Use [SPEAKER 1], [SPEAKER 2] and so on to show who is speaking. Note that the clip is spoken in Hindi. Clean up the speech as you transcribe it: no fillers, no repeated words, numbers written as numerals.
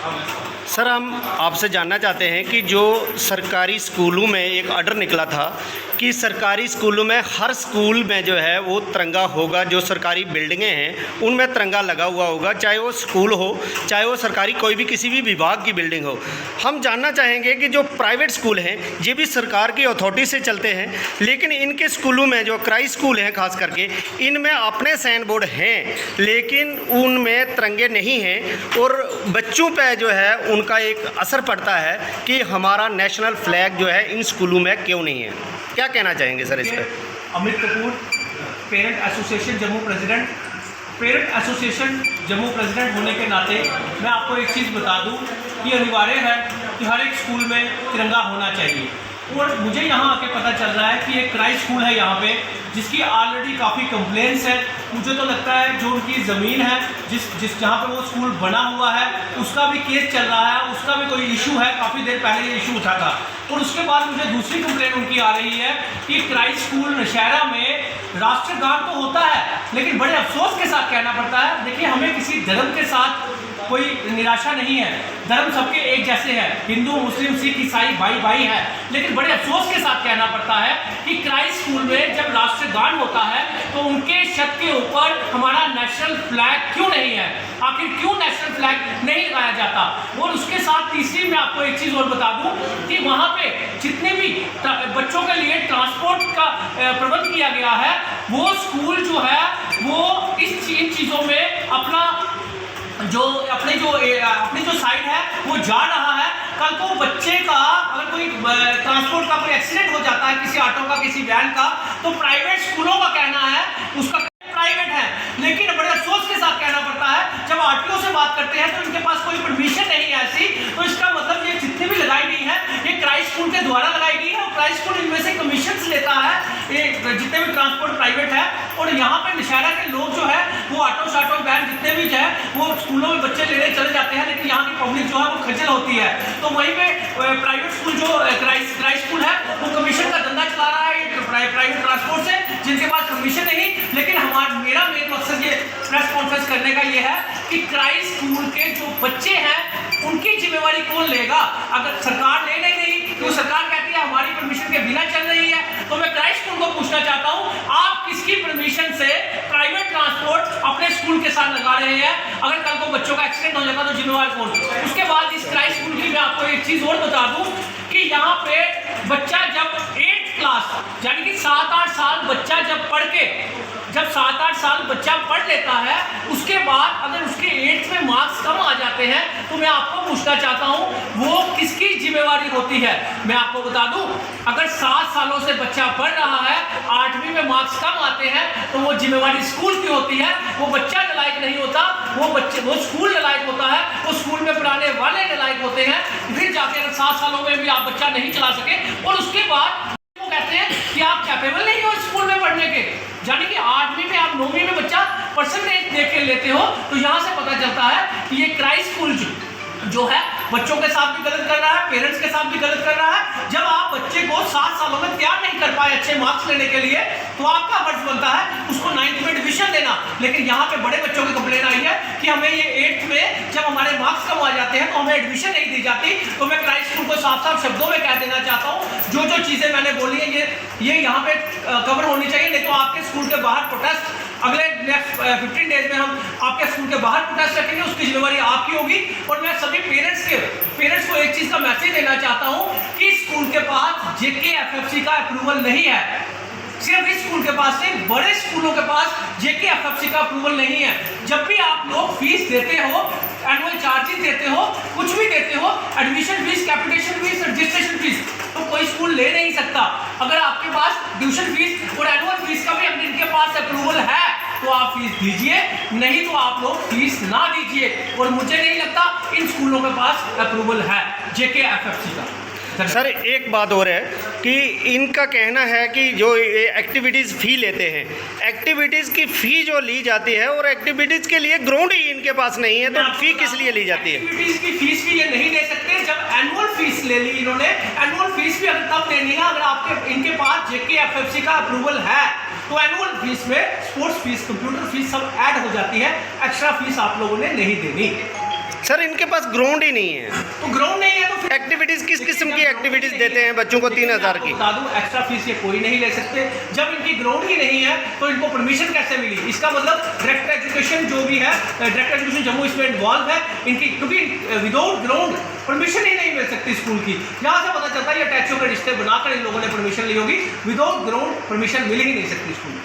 [SPEAKER 1] सर, हम आपसे जानना चाहते हैं कि जो सरकारी स्कूलों में एक ऑर्डर निकला था कि सरकारी स्कूलों में हर स्कूल में जो है वो तिरंगा होगा, जो सरकारी बिल्डिंगें हैं उनमें तिरंगा लगा हुआ होगा, चाहे वो स्कूल हो, चाहे वो सरकारी कोई भी किसी भी विभाग की बिल्डिंग हो। हम जानना चाहेंगे कि जो प्राइवेट स्कूल हैं ये भी सरकार की अथॉरिटी से चलते हैं, लेकिन इनके स्कूलों में जो क्राई स्कूल हैं खास करके, इनमें अपने साइन बोर्ड हैं लेकिन उनमें तिरंगे नहीं हैं और बच्चों पर जो है उनका एक असर पड़ता है कि हमारा नेशनल फ्लैग जो है इन स्कूलों में क्यों नहीं है। क्या कहना चाहेंगे सर इस पर?
[SPEAKER 2] Amit Kapoor, parent association Jammu president. Parent association Jammu president होने के नाते मैं आपको एक चीज़ बता दूं कि अनिवार्य है कि हर एक स्कूल में तिरंगा होना चाहिए। और मुझे यहाँ आके पता चल रहा है कि एक क्राई स्कूल है यहाँ पे जिसकी ऑलरेडी काफ़ी कंप्लेंट्स है। मुझे तो लगता है जो उनकी ज़मीन है जिस जहाँ पे वो स्कूल बना हुआ है उसका भी केस चल रहा है, उसका भी कोई इशू है। काफ़ी देर पहले ये इशू उठा था। और उसके बाद मुझे दूसरी कंप्लेंट उनकी आ रही है कि क्राई स्कूल नौशहरा में राष्ट्रगान तो होता है लेकिन बड़े अफसोस के साथ कहना पड़ता है। देखिए, हमें किसी धर्म के साथ कोई निराशा नहीं है, धर्म सबके एक जैसे हैं, हिंदू मुस्लिम सिख ईसाई भाई भाई है। लेकिन बड़े अफसोस के साथ कहना पड़ता है कि क्राई स्कूल में जब राष्ट्रगान होता है तो उनके छत के ऊपर हमारा नेशनल फ्लैग क्यों नहीं है? आखिर क्यों नेशनल फ्लैग नहीं लगाया जाता? और उसके साथ तीसरी मैं आपको एक चीज़ और बता दूं कि वहाँ पे जितने भी बच्चों के लिए ट्रांसपोर्ट का प्रबंध किया गया है, वो स्कूल जो है वो इन चीज़ों में अपनी जो साइड है वो जा रहा है। कल को बच्चे का अगर कोई ट्रांसपोर्ट का कोई एक्सीडेंट हो जाता है, किसी ऑटो का, किसी वैन का, तो प्राइवेट स्कूलों का कहना है उसका प्राइवेट है। लेकिन बड़े अफसोस के साथ कहना पड़ता है जब आरटीओ से बात करते हैं तो इनके पास कोई परमिशन नहीं है ऐसी। तो इसका मतलब ये जितनी भी लगाई गई है ये क्राई स्कूल के द्वारा लगाई गई है और क्राई स्कूल इनमें से कमीशन लेता है, ये जितने भी ट्रांसपोर्ट प्राइवेट है। और यहाँ पे नौशहरा के लोग जो है वो ऑटो शाटो वैन जितने भी है वो स्कूलों में बच्चे लेने चले जाते हैं, लेकिन यहाँ की पब्लिक जो है वो खजल होती है। तो वहीं पे प्राइवेट स्कूल जो क्राई स्कूल है वो कमीशन का धंधा चला रहा है प्राइवेट ट्रांसपोर्ट से, जिनके पास कमीशन नहीं। लेकिन मेरा मेन मकसद ये प्रेस कॉन्फ्रेंस करने का ये है कि क्राई स्कूल के जो बच्चे हैं उनकी जिम्मेवारी कौन लेगा? अगर सरकार ले नहीं तो सरकार कहती है हमारी परमिशन के बिना चल रही है। तो मैं क्राई स्कूल को पूछना चाहता हूँ, आप किसकी परमिशन से प्राइवेट ट्रांसपोर्ट अपने स्कूल के साथ लगा रहे हैं? अगर कल को बच्चों का एक्सीडेंट हो जाता तो जिम्मेवार कौन? उसके बाद इस क्राई स्कूल की मैं आपको एक चीज और बता दूं कि यहाँ पे बच्चा जब 8th क्लास यानी कि 7-8 साल बच्चा जब 7-8 साल बच्चा पढ़ लेता है, उसके बाद अगर उसके 8th में मार्क्स कम आ जाते हैं तो मैं आपको पूछना चाहता हूं वो किसकी जिम्मेवारी होती है? मैं आपको बता दूं, अगर 7 सालों से बच्चा पढ़ रहा है, 8वीं में मार्क्स कम आते हैं तो वो जिम्मेवारी स्कूल की होती है। वो बच्चा नालायक नहीं होता, वो स्कूल नालायक होता है, वो स्कूल में पढ़ाने वाले नालायक होते हैं। फिर जाके अगर 7 सालों में भी आप बच्चा नहीं चला सके और उसके बाद वो कहते हैं कि आप कैपेबल नहीं हो स्कूल में पढ़ने के, यानी कि 8वीं में आप 9वीं में बच्चा परसेंटेज देख के लेते हो। तो यहाँ से पता चलता है कि ये क्राई स्कूल जो है बच्चों के साथ भी गलत कर रहा है, पेरेंट्स के साथ भी गलत कर रहा है। जब आप बच्चे को 7 सालों में तैयार नहीं कर पाए अच्छे मार्क्स लेने के लिए तो आपका फर्ज बनता है उसको 9th में एडमिशन देना। लेकिन यहाँ पे बड़े बच्चों की कंप्लेन आई है कि हमें ये 8th में जब हमारे मार्क्स कम आ जाते हैं तो हमें एडमिशन नहीं दी जाती। तो मैं क्राई स्कूल को साफ-साफ शब्दों में कह देना चाहता हूँ, जो चीजें मैंने बोली है ये यहाँ पे कवर होनी चाहिए। नहीं तो आपके स्कूल के बाहर प्रोटेस्ट अगले नेक्स्ट 15 डेज में हम आपके स्कूल के बाहर प्रोटेस्ट रखेंगे, उसकी जिम्मेवारी आपकी होगी। और मैं सभी पेरेंट्स को एक चीज का मैसेज देना चाहता हूं कि स्कूल के पास JKFFC का अप्रूवल नहीं है। सिर्फ इस स्कूल के पास नहीं, बड़े स्कूलों के पास JKFFC का अप्रूवल नहीं है। जब भी आप लोग फीस देते हो, एनुअल चार्जेस देते हो, कुछ भी देते हो, admission fees, capitation fees, registration fees, तो कोई स्कूल ले नहीं सकता। अगर आपके पास ट्यूशन फीस और एनुअल फीस का भी अगर इनके पास अप्रूवल है तो आप फीस दीजिए, नहीं तो आप लोग फीस ना दीजिए। और मुझे नहीं लगता इन स्कूलों के पास अप्रूवल है JKFFC का।
[SPEAKER 1] सर, एक बात और है कि इनका कहना है कि जो ये एक्टिविटीज़ फ़ी लेते हैं, एक्टिविटीज़ की फ़ी जो ली जाती है और एक्टिविटीज़ के लिए ग्राउंड ही इनके पास नहीं है, तो फ़ी किस लिए ली जाती है?
[SPEAKER 2] एक्टिविटीज़ की फ़ीस भी ये नहीं दे सकते। जब एनुअल फीस ले ली इन्होंने, एनुअल फीस भी अगर तब देनी है अगर इनके पास JKFFC का अप्रूवल है। तो एनुअल फीस में स्पोर्ट्स फीस, कंप्यूटर फीस सब ऐड हो जाती है, एक्स्ट्रा फीस आप लोगों ने नहीं देनी।
[SPEAKER 1] सर इनके पास ग्राउंड ही नहीं है।
[SPEAKER 2] तो ग्राउंड नहीं है तो फिर
[SPEAKER 1] एक्टिविटीज़ किस किस्म की एक्टिविटीज़ देते हैं बच्चों को 3,000 की?
[SPEAKER 2] बता दूं, एक्स्ट्रा फीस ये कोई नहीं ले सकते। जब इनकी ग्राउंड ही नहीं है तो इनको परमिशन कैसे मिली? इसका मतलब डायरेक्टर एजुकेशन जो भी है, डायरेक्टर एजुकेशन जम्मू इसमें इन्वॉल्व है इनकी, क्योंकि विदाउट ग्राउंड परमिशन ही नहीं मिल सकती स्कूल की। यहाँ से पता चलता है ये टैक्सों के रिश्ते बनाकर इन लोगों ने परमिशन ली होगी। विदाउट ग्राउंड परमिशन मिल ही नहीं सकती स्कूल में।